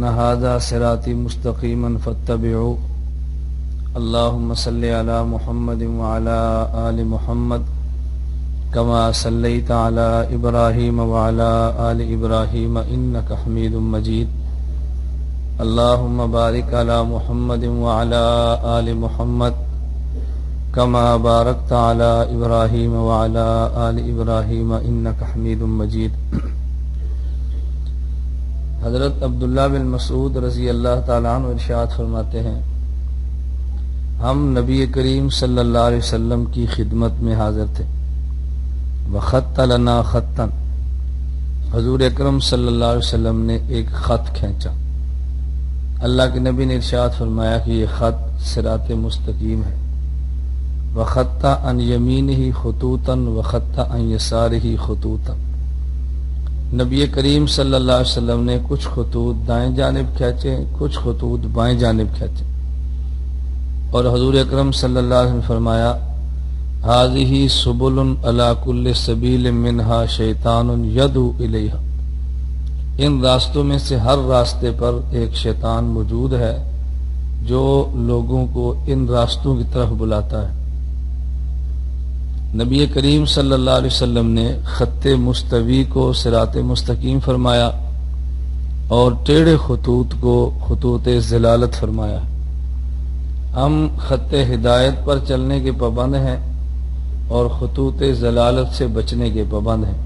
وأن هذا صراطي مستقيما فاتبعوه اللهم صل على محمد وعلى آل محمد كما صليت على إبراهيم وعلى آل إبراهيم إنك حميد مجيد اللهم بارك على محمد وعلى آل محمد كما باركت على إبراهيم وعلى آل إبراهيم إنك حميد مجيد۔ حضرت عبداللہ بن مسعود رضی اللہ تعالیٰ عنہ ارشاد فرماتے ہیں، ہم نبی کریم صلی اللہ علیہ وسلم کی خدمت میں حاضر تھے، وخط لنا خطا، حضور اکرم صلی اللہ علیہ وسلم نے ایک خط کھینچا۔ اللہ کے نبی نے ارشاد فرمایا کہ یہ خط صراط مستقیم ہے۔ وخط عن یمینہ خطوطا وخط عن یسارہ خطوطا، نبی کریم صلی اللہ علیہ وسلم نے کچھ خطوط دائیں جانب کھینچے، کچھ خطوط بائیں جانب کھینچے، اور حضور اکرم صلی اللہ علیہ وسلم فرمایا، هذه سبل على كل سبيل منها شیطان يدعو الیہا، ان راستوں میں سے ہر راستے پر ایک شیطان موجود ہے جو لوگوں کو ان راستوں کی طرف بلاتا ہے۔ نبی کریم صلی اللہ علیہ وسلم نے خط مستوی کو صراط مستقیم فرمایا اور ٹیڑھے خطوط کو خطوط ضلالت فرمایا۔ ہم خط ہدایت پر چلنے کے پابند ہیں اور خطوط ضلالت سے بچنے کے پابند ہیں۔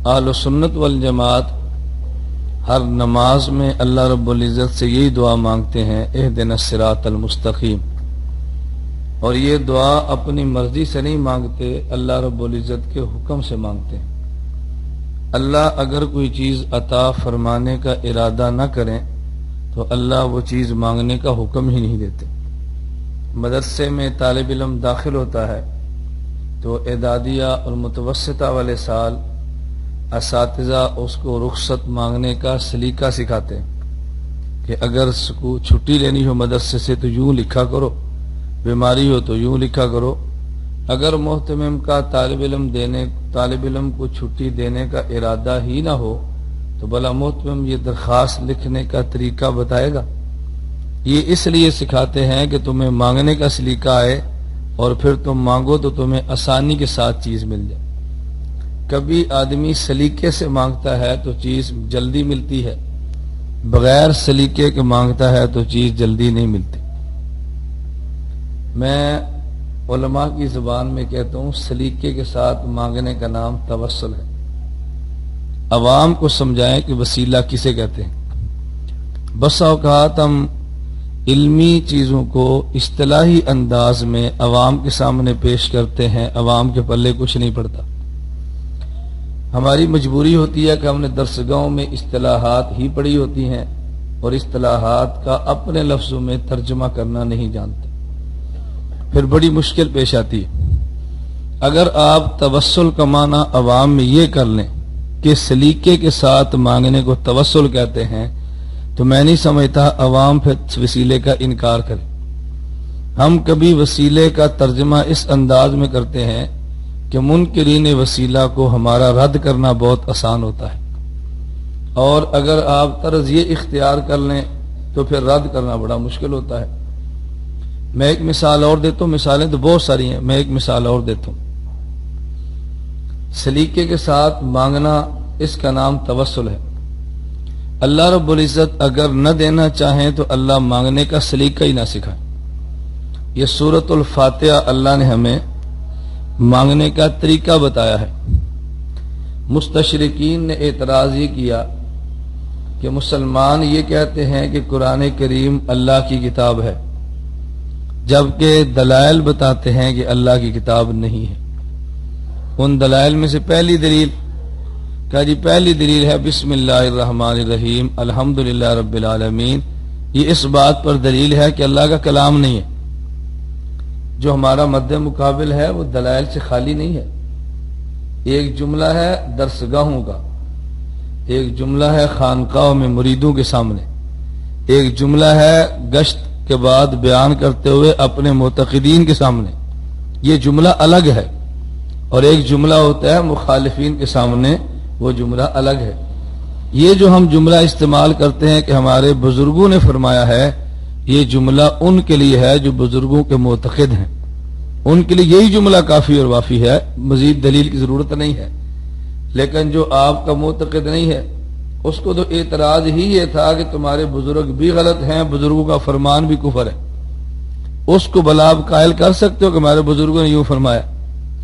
اہل سنت والجماعت ہر نماز میں اللہ رب العزت سے یہی دعا مانگتے ہیں، اہدنا الصراط المستقیم، اور یہ دعا اپنی مرضی سے نہیں مانگتے، اللہ رب العزت کے حکم سے مانگتے ہیں۔ اللہ اگر کوئی چیز عطا فرمانے کا ارادہ نہ کریں تو اللہ وہ چیز مانگنے کا حکم ہی نہیں دیتے۔ مدرسے میں طالب علم داخل ہوتا ہے تو اعدادیہ اور متوسطہ والے سال اساتذہ اس کو رخصت مانگنے کا سلیقہ سکھاتے ہیں کہ اگر چھٹی لینی ہو مدرسے سے تو یوں لکھا کرو، بیماری ہو تو یوں لکھا کرو۔ اگر محتمم کا طالب علم کو چھٹی دینے کا ارادہ ہی نہ ہو تو بلا محتمم یہ درخواست لکھنے کا طریقہ بتائے گا؟ یہ اس لیے سکھاتے ہیں کہ تمہیں مانگنے کا سلیقہ آئے اور پھر تم مانگو تو تمہیں آسانی کے ساتھ چیز مل جائے۔ کبھی آدمی سلیقے سے مانگتا ہے تو چیز جلدی ملتی ہے، بغیر سلیقے کے مانگتا ہے تو چیز جلدی نہیں ملتی۔ میں علماء کی زبان میں کہتا ہوں، سلیقے کے ساتھ مانگنے کا نام توسل ہے۔ عوام کو سمجھائیں کہ وسیلہ کسے کہتے ہیں۔ بسا اوقات ہم علمی چیزوں کو اصطلاحی انداز میں عوام کے سامنے پیش کرتے ہیں، عوام کے پلے کچھ نہیں پڑتا۔ ہماری مجبوری ہوتی ہے کہ ہم نے درسگاہوں میں اصطلاحات ہی پڑھی ہوتی ہیں اور اصطلاحات کا اپنے لفظوں میں ترجمہ کرنا نہیں جانتے، پھر بڑی مشکل پیش آتی ہے۔ اگر آپ توسل کا معنی عوام میں یہ کر لیں کہ سلیقے کے ساتھ مانگنے کو توسل کہتے ہیں تو میں نہیں سمجھتا عوام پھر وسیلے کا انکار کرے۔ ہم کبھی وسیلے کا ترجمہ اس انداز میں کرتے ہیں کہ منکرین وسیلہ کو ہمارا رد کرنا بہت آسان ہوتا ہے، اور اگر آپ طرز یہ اختیار کر لیں تو پھر رد کرنا بڑا مشکل ہوتا ہے۔ میں ایک مثال اور دیتا ہوں، مثالیں تو بہت ساری ہیں، میں ایک مثال اور دیتا ہوں۔ سلیقے کے ساتھ مانگنا، اس کا نام توسل ہے۔ اللہ رب العزت اگر نہ دینا چاہیں تو اللہ مانگنے کا سلیقہ ہی نہ سکھائے۔ یہ سورۃ الفاتحہ اللہ نے ہمیں مانگنے کا طریقہ بتایا ہے۔ مستشرقین نے اعتراض یہ کیا کہ مسلمان یہ کہتے ہیں کہ قرآن کریم اللہ کی کتاب ہے، جبکہ دلائل بتاتے ہیں کہ اللہ کی کتاب نہیں ہے۔ ان دلائل میں سے پہلی دلیل پہلی دلیل ہے بسم اللہ الرحمن الرحیم الحمدللہ رب العالمین۔ یہ اس بات پر دلیل ہے کہ اللہ کا کلام نہیں ہے۔ جو ہمارا مد مقابل ہے وہ دلائل سے خالی نہیں ہے۔ ایک جملہ ہے درسگاہوں کا، ایک جملہ ہے خانقاہوں میں مریدوں کے سامنے، ایک جملہ ہے گشت کے بعد بیان کرتے ہوئے اپنے معتقدین کے سامنے، یہ جملہ الگ ہے، اور ایک جملہ ہوتا ہے مخالفین کے سامنے، وہ جملہ الگ ہے۔ یہ جو ہم جملہ استعمال کرتے ہیں کہ ہمارے بزرگوں نے فرمایا ہے، یہ جملہ ان کے لیے ہے جو بزرگوں کے معتقد ہیں، ان کے لیے یہی جملہ کافی اور وافی ہے، مزید دلیل کی ضرورت نہیں ہے۔ لیکن جو آپ کا معتقد نہیں ہے اس کو تو اعتراض ہی یہ تھا کہ تمہارے بزرگ بھی غلط ہیں، بزرگوں کا فرمان بھی کفر ہے، اس کو بلا آپ قائل کر سکتے ہو کہ ہمارے بزرگوں نے یوں فرمایا؟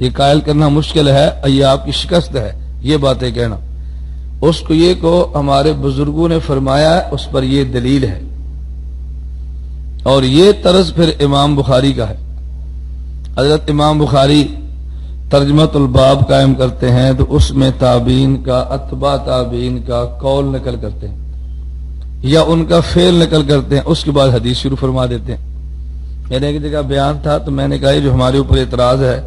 یہ قائل کرنا مشکل ہے، یہ آپ کی شکست ہے یہ باتیں کہنا۔ اس کو یہ کو ہمارے بزرگوں نے فرمایا ہے، اس پر یہ دلیل ہے۔ اور یہ طرز پھر امام بخاری کا ہے۔ حضرت امام بخاری ترجمۃ الباب قائم کرتے ہیں تو اس میں تابعین کا، اتباع تابعین کا قول نقل کرتے ہیں یا ان کا فعل نقل کرتے ہیں، اس کے بعد حدیث شروع فرما دیتے ہیں۔ میرے ایک جگہ بیان تھا تو میں نے کہا یہ جو ہمارے اوپر اعتراض ہے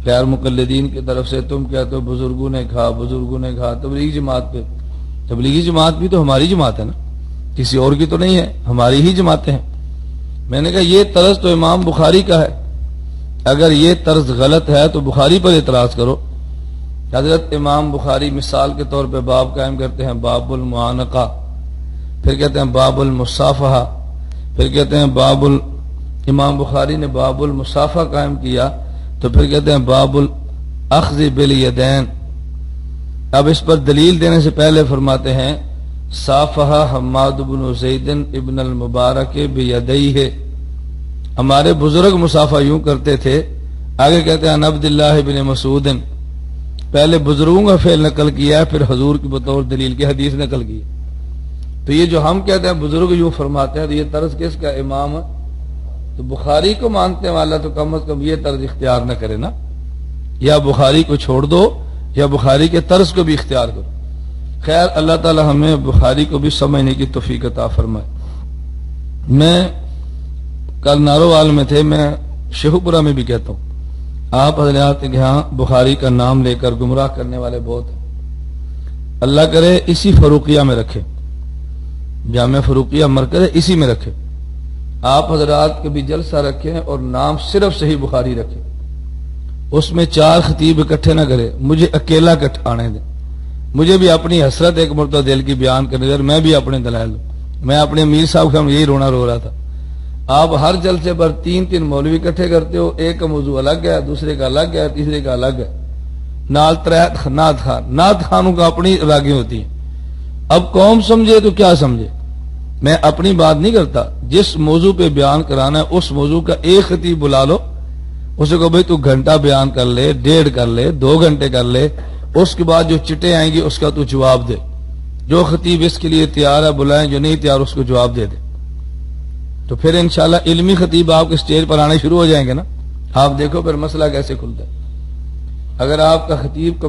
غیر مقلدین کی طرف سے، تم کہتے ہو بزرگوں نے کہا، بزرگوں نے کہا، تبلیغی جماعت پہ، تبلیغی جماعت بھی تو ہماری جماعت ہے نا، کسی اور کی تو نہیں ہے، ہماری ہی جماعتیں ہیں۔ میں نے کہا یہ طرز تو امام بخاری کا ہے، اگر یہ طرز غلط ہے تو بخاری پر اعتراض کرو۔ حضرت امام بخاری مثال کے طور پہ باب قائم کرتے ہیں باب المعانقہ، پھر کہتے ہیں باب المصافحہ، پھر کہتے ہیں امام بخاری نے باب المصافحہ قائم کیا تو پھر کہتے ہیں باب الاخذ بالیدین۔ اب اس پر دلیل دینے سے پہلے فرماتے ہیں صافحہ حماد بن زید ابن المبارک بیدیہ، ہمارے بزرگ مصافحہ یوں کرتے تھے۔ آگے کہتے ہیں عبداللہ بن مسعود، پہلے بزرگوں کا فعل نقل کیا پھر حضور کی بطور دلیل کی حدیث نقل کی۔ تو یہ جو ہم کہتے ہیں بزرگ یوں فرماتے ہیں تو یہ طرز کس کا؟ امام۔ تو بخاری کو مانتے والا تو کم از کم یہ طرز اختیار نہ کرے نا، یا بخاری کو چھوڑ دو یا بخاری کے طرز کو بھی اختیار کرو۔ خیر اللہ تعالی ہمیں بخاری کو بھی سمجھنے کی توفیق عطا فرمائے۔ میں کل ناروال میں تھے، میں شیخوپورہ میں بھی کہتا ہوں، آپ حضرات کے ہاں بخاری کا نام لے کر گمراہ کرنے والے بہت ہیں، اللہ کرے اسی فروقیہ میں رکھے، جامع فروقیہ مرکز ہے اسی میں رکھے۔ آپ حضرات کے بھی جلسہ رکھیں اور نام صرف صحیح بخاری رکھیں، اس میں 4 خطیب اکٹھے نہ کرے، مجھے اکیلا آنے دیں، مجھے بھی اپنی حسرت ایک مرتبہ دل کی بیان کرنے دیں، میں بھی اپنے دلائل دوں۔ میں اپنے میر صاحب کا یہی رونا رو رہا تھا، آپ ہر جلسے پر 3 مولوی اکٹھے کرتے ہو، ایک کا موضوع الگ ہے، دوسرے کا الگ ہے، تیسرے کا الگ ہے، نال نعت خانوں کا اپنی راگیں ہوتی ہیں۔ اب قوم سمجھے تو کیا سمجھے، میں اپنی بات نہیں کرتا، جس موضوع پہ بیان کرانا ہے اس موضوع کا ایک خطیب بلا لو، اسے کہو بھائی تو گھنٹہ بیان کر لے، 1.5 کر لے، 2 گھنٹے کر لے، اس کے بعد جو چٹیں آئیں گی اس کا تو جواب دے، جو خطیب اس کے لیے تیار ہے بلائیں، جو نہیں تیار اس کو جواب دے دے، تو پھر انشاءاللہ علمی خطیب آپ کے سٹیج پر آنے شروع ہو جائیں گے نا، آپ دیکھو پھر مسئلہ کیسے کھلتا ہے۔ اگر آپ کا خطیب